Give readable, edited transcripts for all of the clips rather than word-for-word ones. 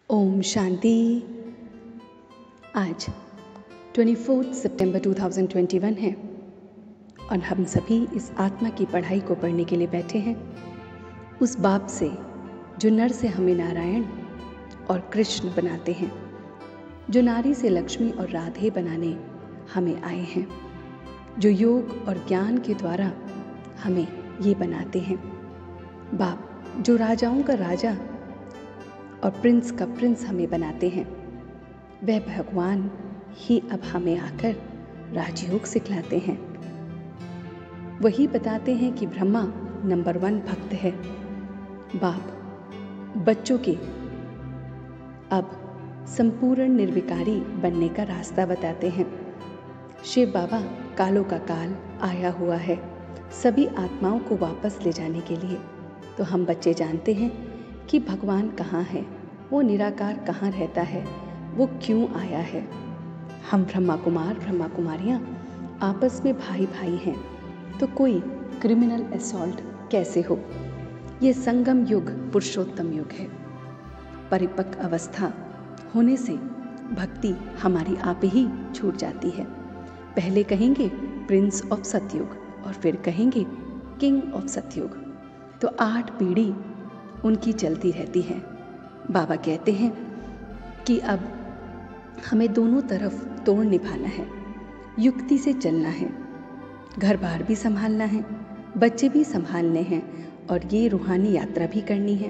ओम शांति। आज 24 सितंबर 2021 है और हम सभी इस आत्मा की पढ़ाई को पढ़ने के लिए बैठे हैं उस बाप से जो नर से हमें नारायण और कृष्ण बनाते हैं, जो नारी से लक्ष्मी और राधे बनाने हमें आए हैं, जो योग और ज्ञान के द्वारा हमें ये बनाते हैं। बाप जो राजाओं का राजा और प्रिंस का प्रिंस हमें बनाते हैं, वह भगवान ही अब हमें आकर राजयोग सिखलाते हैं। वही बताते हैं कि ब्रह्मा नंबर 1 भक्त है। बाप बच्चों के अब संपूर्ण निर्विकारी बनने का रास्ता बताते हैं। शिव बाबा कालों का काल आया हुआ है सभी आत्माओं को वापस ले जाने के लिए। तो हम बच्चे जानते हैं कि भगवान कहाँ है, वो निराकार कहाँ रहता है, वो क्यों आया है। हम ब्रह्मा कुमार ब्रह्मा कुमारियाँ आपस में भाई भाई हैं, तो कोई क्रिमिनल असॉल्ट कैसे हो। ये संगम युग पुरुषोत्तम युग है। परिपक्व अवस्था होने से भक्ति हमारी आप ही छूट जाती है। पहले कहेंगे प्रिंस ऑफ सतयुग और फिर कहेंगे किंग ऑफ सतयुग। तो 8 पीढ़ी उनकी चलती रहती है। बाबा कहते हैं कि अब हमें दोनों तरफ तोड़ निभाना है, युक्ति से चलना है, घर बार भी संभालना है, बच्चे भी संभालने हैं और ये रूहानी यात्रा भी करनी है।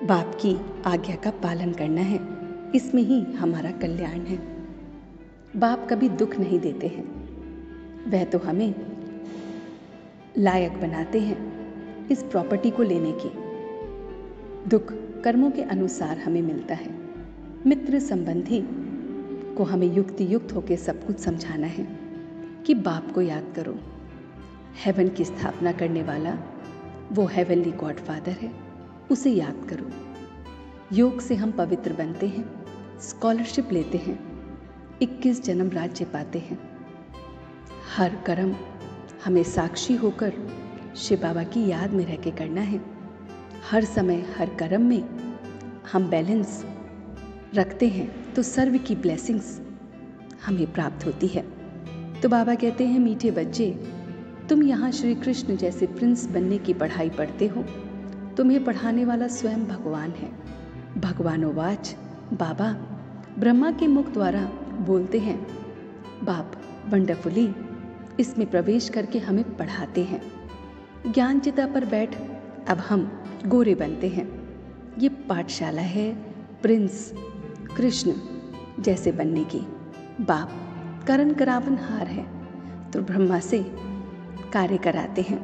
बाप की आज्ञा का पालन करना है, इसमें ही हमारा कल्याण है। बाप कभी दुख नहीं देते हैं, वह तो हमें लायक बनाते हैं इस प्रॉपर्टी को लेने की। दुख कर्मों के अनुसार हमें मिलता है। मित्र संबंधी को हमें युक्ति युक्त होकर सब कुछ समझाना है कि बाप को याद करो। हेवन की स्थापना करने वाला वो हेवनली गॉडफादर है, उसे याद करो। योग से हम पवित्र बनते हैं, स्कॉलरशिप लेते हैं, 21 जन्म राज्य पाते हैं। हर कर्म हमें साक्षी होकर शिव बाबा की याद में रह के करना है। हर समय हर कर्म में हम बैलेंस रखते हैं तो सर्व की ब्लेसिंग्स हमें प्राप्त होती है। तो बाबा कहते हैं, मीठे बच्चे, तुम यहाँ श्री कृष्ण जैसे प्रिंस बनने की पढ़ाई पढ़ते हो। तुम्हें पढ़ाने वाला स्वयं भगवान है। भगवानोवाच, बाबा ब्रह्मा के मुख द्वारा बोलते हैं। बाप वंडरफुली इसमें प्रवेश करके हमें पढ़ाते हैं। ज्ञान चिता पर बैठ अब हम गोरे बनते हैं। ये पाठशाला है प्रिंस कृष्ण जैसे बनने की। बाप करण करावन हार है, तो ब्रह्मा से कार्य कराते हैं।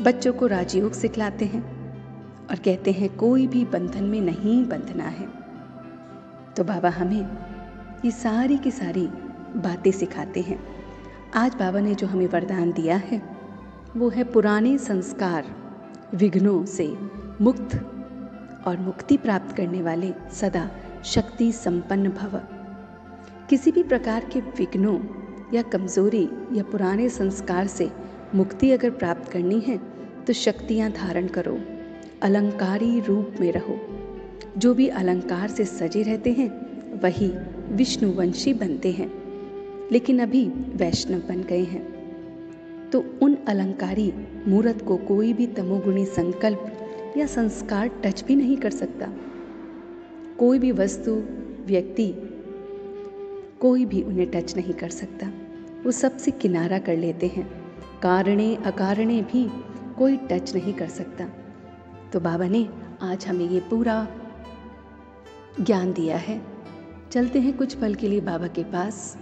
बच्चों को राजयोग सिखलाते हैं और कहते हैं कोई भी बंधन में नहीं बंधना है। तो बाबा हमें ये सारी की सारी बातें सिखाते हैं। आज बाबा ने जो हमें वरदान दिया है वो है पुराने संस्कार विघ्नों से मुक्त और मुक्ति प्राप्त करने वाले सदा शक्ति संपन्न भव। किसी भी प्रकार के विघ्नों या कमजोरी या पुराने संस्कार से मुक्ति अगर प्राप्त करनी है तो शक्तियां धारण करो, अलंकारी रूप में रहो। जो भी अलंकार से सजे रहते हैं वही विष्णुवंशी बनते हैं, लेकिन अभी वैष्णव बन गए हैं। तो उन अलंकारी मूर्त को कोई भी तमोगुणी संकल्प या संस्कार टच भी नहीं कर सकता। कोई भी वस्तु व्यक्ति कोई भी उन्हें टच नहीं कर सकता। वो सबसे किनारा कर लेते हैं। कारणे अकारणे भी कोई टच नहीं कर सकता। तो बाबा ने आज हमें ये पूरा ज्ञान दिया है। चलते हैं कुछ पल के लिए बाबा के पास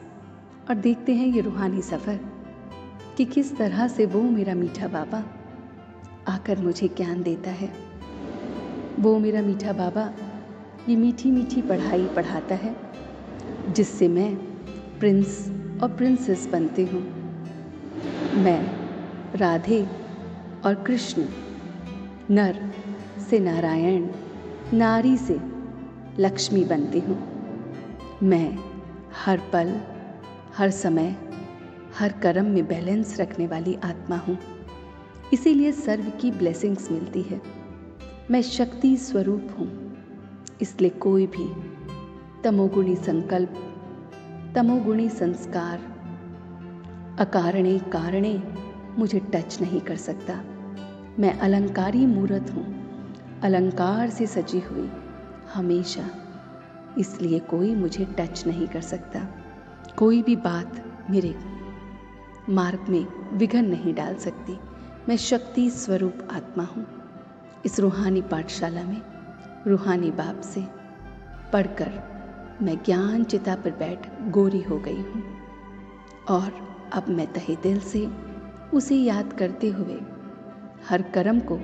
और देखते हैं ये रूहानी सफ़र कि किस तरह से वो मेरा मीठा बाबा आकर मुझे ज्ञान देता है। वो मेरा मीठा बाबा ये मीठी मीठी पढ़ाई पढ़ाता है जिससे मैं प्रिंस और प्रिंसेस बनती हूँ। मैं राधे और कृष्ण, नर से नारायण, नारी से लक्ष्मी बनती हूँ। मैं हर पल हर समय हर कर्म में बैलेंस रखने वाली आत्मा हूँ, इसीलिए सर्व की ब्लेसिंग्स मिलती है। मैं शक्ति स्वरूप हूँ, इसलिए कोई भी तमोगुणी संकल्प, तमोगुणी संस्कार, अकारणे कारणे मुझे टच नहीं कर सकता। मैं अलंकारी मूर्त हूँ, अलंकार से सजी हुई हमेशा, इसलिए कोई मुझे टच नहीं कर सकता। कोई भी बात मेरे मार्ग में विघ्न नहीं डाल सकती। मैं शक्ति स्वरूप आत्मा हूँ। इस रूहानी पाठशाला में रूहानी बाप से पढ़कर मैं ज्ञान चिता पर बैठ गोरी हो गई हूँ, और अब मैं तहे दिल से उसे याद करते हुए, हर कर्म को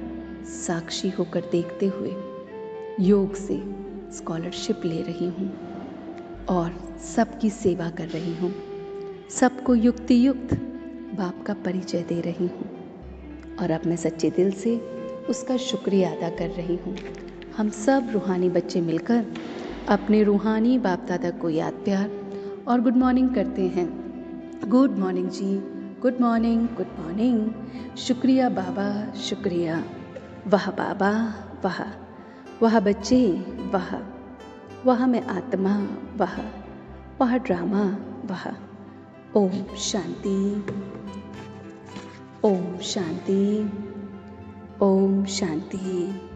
साक्षी होकर देखते हुए योग से स्कॉलरशिप ले रही हूँ और सबकी सेवा कर रही हूँ। सबको युक्ति युक्त बाप का परिचय दे रही हूँ, और अब मैं सच्चे दिल से उसका शुक्रिया अदा कर रही हूँ। हम सब रूहानी बच्चे मिलकर अपने रूहानी बाप दादा को याद, प्यार और गुड मॉर्निंग करते हैं। गुड मॉर्निंग जी, गुड मॉर्निंग, गुड मॉर्निंग। शुक्रिया बाबा, शुक्रिया। वाह बाबा, वाह वाह बच्चे, वाह वाह मैं आत्मा, वाह ड्रामा, वाह। ओम शांति, ओम शांति, ओम शांति।